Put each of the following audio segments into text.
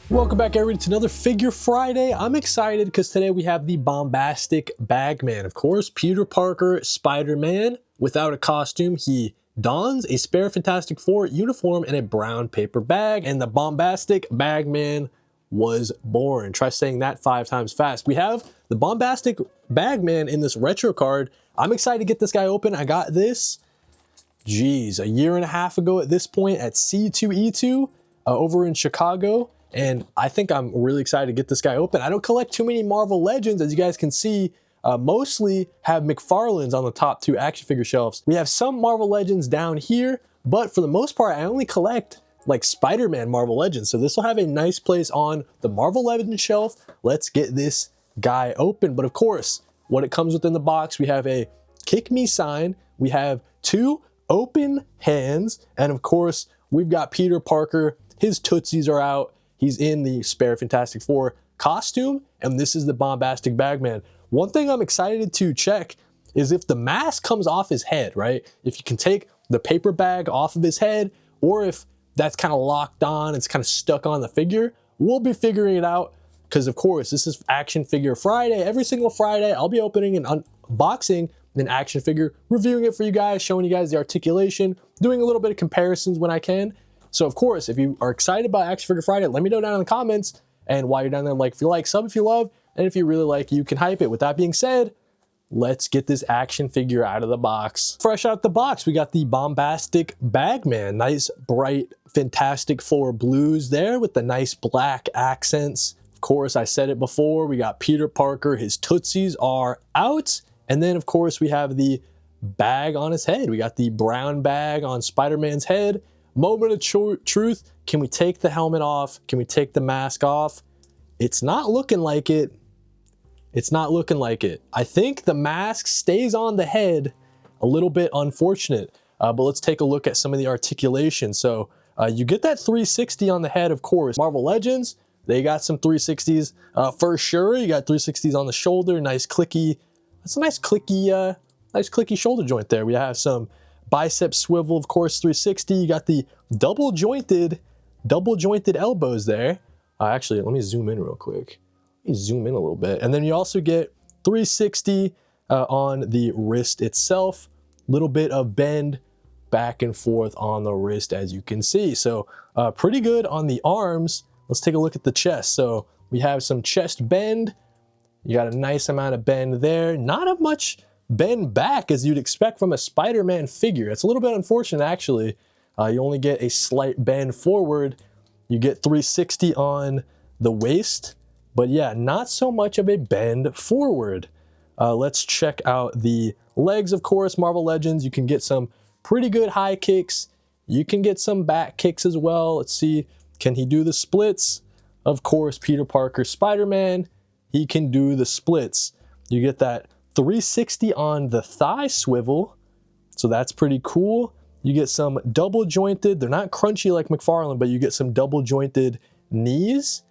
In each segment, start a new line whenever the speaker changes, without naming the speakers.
Welcome back everybody to another Figure Friday. I'm excited because today we have the Bombastic Bag-Man. Of course, Peter Parker, Spider-Man. Without a costume, he dons a spare Fantastic Four uniform and a brown paper bag, and the Bombastic Bag-Man was born. Try saying that 5 times fast. We have the Bombastic Bag-Man in this retro card. I'm excited to get this guy open. I got this, geez, a year and a half ago at this point at C2E2 over in Chicago. And I think I'm really excited to get this guy open. I don't collect too many Marvel Legends, as you guys can see. Mostly have McFarlane's on the top 2 action figure shelves. We have some Marvel Legends down here, but for the most part, I only collect like Spider-Man Marvel Legends. So this will have a nice place on the Marvel Legends shelf. Let's get this guy open. But of course, what it comes with in the box, we have a Kick Me sign. We have 2 open hands. And of course, we've got Peter Parker. His Tootsies are out. He's in the spare Fantastic Four costume, and this is the Bombastic Bag-Man. One thing I'm excited to check is if the mask comes off his head, right? If you can take the paper bag off of his head, or if that's kind of locked on, it's kind of stuck on the figure. We'll be figuring it out because, of course, this is Action Figure Friday. Every single Friday, I'll be opening and unboxing an action figure, reviewing it for you guys, showing you guys the articulation, doing a little bit of comparisons when I can. So of course, if you are excited about Action Figure Friday, let me know down in the comments. And while you're down there, like if you like, sub if you love, and if you really like, you can hype it. With that being said, let's get this action figure out of the box. Fresh out the box, we got the Bombastic Bag-Man. Nice, bright, Fantastic Four blues there with the nice black accents. Of course, I said it before, we got Peter Parker. His Tootsies are out. And then, of course, we have the bag on his head. We got the brown bag on Spider-Man's head. Moment of truth. Can we take the helmet off? Can we take the mask off? It's not looking like it. It's not looking like it. I think the mask stays on the head. A little bit unfortunate. But let's take a look at some of the articulation. So you get that 360 on the head, of course. Marvel Legends, they got some 360s for sure. You got 360s on the shoulder. Nice clicky. That's a nice clicky shoulder joint there. We have some bicep swivel, of course, 360. You got the double jointed elbows there. Actually, let me zoom in real quick. Let me zoom in a little bit. And then you also get 360 on the wrist itself. Little bit of bend back and forth on the wrist, as you can see. So pretty good on the arms. Let's take a look at the chest. So we have some chest bend. You got a nice amount of bend there. Not as much bend back as you'd expect from a Spider-Man figure. It's a little bit unfortunate, actually. You only get a slight bend forward. You get 360 on the waist, but yeah, not so much of a bend forward. Let's check out the legs, of course. Marvel Legends, you can get some pretty good high kicks. You can get some back kicks as well. Let's see, can he do the splits? Of course, Peter Parker, Spider-Man, he can do the splits. You get that 360 on the thigh swivel, so that's pretty cool. You get some double jointed, they're not crunchy like McFarlane, but you get some double jointed knees.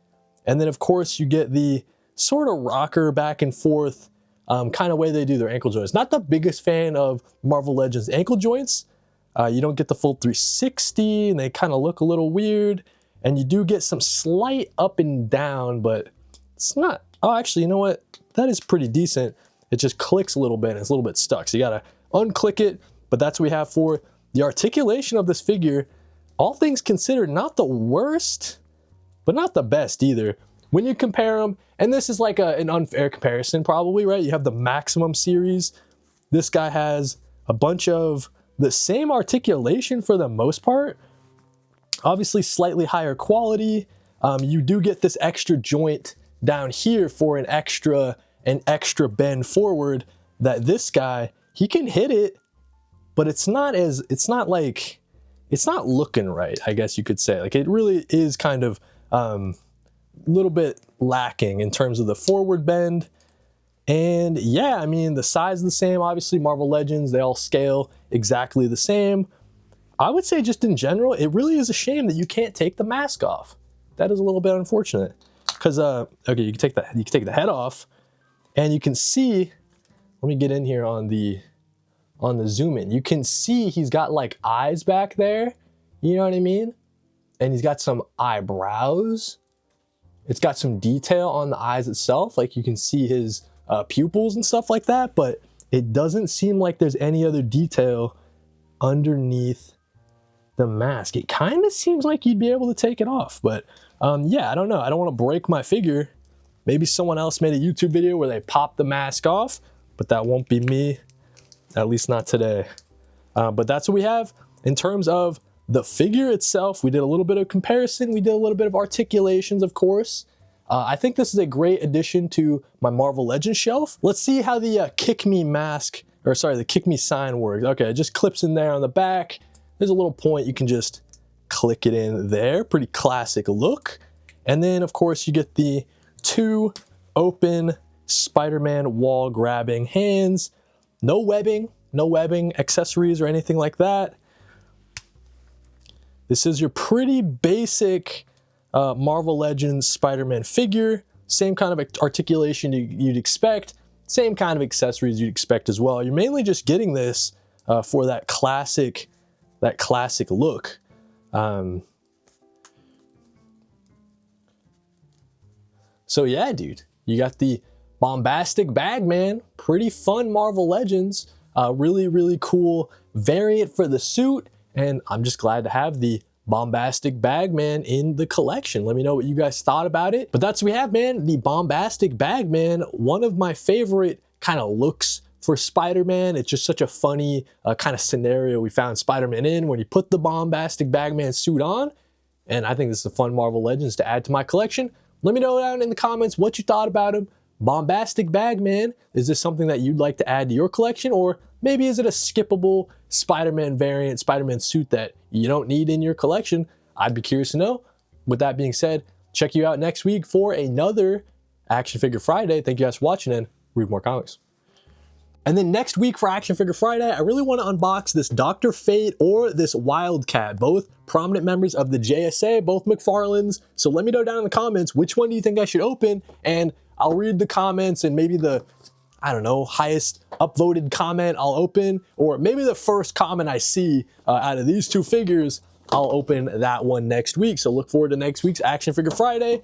And then of course you get the sort of rocker back and forth kind of way they do their ankle joints. Not the biggest fan of Marvel Legends ankle joints. You don't get the full 360 and they kind of look a little weird. And you do get some slight up and down, but it's not, oh actually, you know what? That is pretty decent. It just clicks a little bit and it's a little bit stuck. So you gotta unclick it, but that's what we have for the articulation of this figure. All things considered, not the worst, but not the best either. When you compare them, and this is like an unfair comparison probably, right? You have the Maximum series. This guy has a bunch of the same articulation for the most part. Obviously slightly higher quality. You do get this extra joint down here for an extra bend forward that this guy, he can hit it, but it's not looking right, I guess you could say. Like it really is kind of a little bit lacking in terms of the forward bend. And yeah, I mean, the size is the same. Obviously, Marvel Legends, they all scale exactly the same. I would say just in general, it really is a shame that you can't take the mask off. That is a little bit unfortunate. Because, okay, you can take the head off, and you can see, let me get in here on the zoom in. You can see he's got like eyes back there. You know what I mean? And he's got some eyebrows. It's got some detail on the eyes itself, like you can see his pupils and stuff like that, but it doesn't seem like there's any other detail underneath the mask. It kind of seems like you'd be able to take it off, but yeah, I don't know. I don't want to break my figure. Maybe someone else made a YouTube video where they pop the mask off, but that won't be me, at least not today. But that's what we have in terms of the figure itself. We did a little bit of comparison. We did a little bit of articulations, of course. I think this is a great addition to my Marvel Legends shelf. Let's see how the Kick Me mask, or sorry, the Kick Me sign works. Okay, it just clips in there on the back. There's a little point, you can just click it in there. Pretty classic look. And then of course you get the 2 open Spider-Man wall grabbing hands. No webbing accessories or anything like that. This is your pretty basic Marvel Legends Spider-Man figure. Same kind of articulation you'd expect. Same kind of accessories you'd expect as well. You're mainly just getting this for that classic look. So yeah, dude, you got the Bombastic Bag-Man, pretty fun Marvel Legends, really cool variant for the suit, and I'm just glad to have the Bombastic Bag-Man in the collection. Let me know what you guys thought about it. But that's what we have, man, the Bombastic Bag-Man, one of my favorite kind of looks for Spider-Man. It's just such a funny kind of scenario we found Spider-Man in when you put the Bombastic Bag-Man suit on, and I think this is a fun Marvel Legends to add to my collection. Let me know down in the comments what you thought about him. Bombastic Bag-Man, is this something that you'd like to add to your collection, or maybe is it a skippable Spider-Man variant, Spider-Man suit that you don't need in your collection? I'd be curious to know. With that being said, check you out next week for another Action Figure Friday. Thank you guys for watching, and read more comics. And then next week for Action Figure Friday, I really want to unbox this Dr. Fate or this Wildcat, both prominent members of the JSA, both McFarlanes. So let me know down in the comments, which one do you think I should open? And I'll read the comments, and maybe the, I don't know, highest upvoted comment I'll open, or maybe the first comment I see out of these 2 figures, I'll open that one next week. So look forward to next week's Action Figure Friday.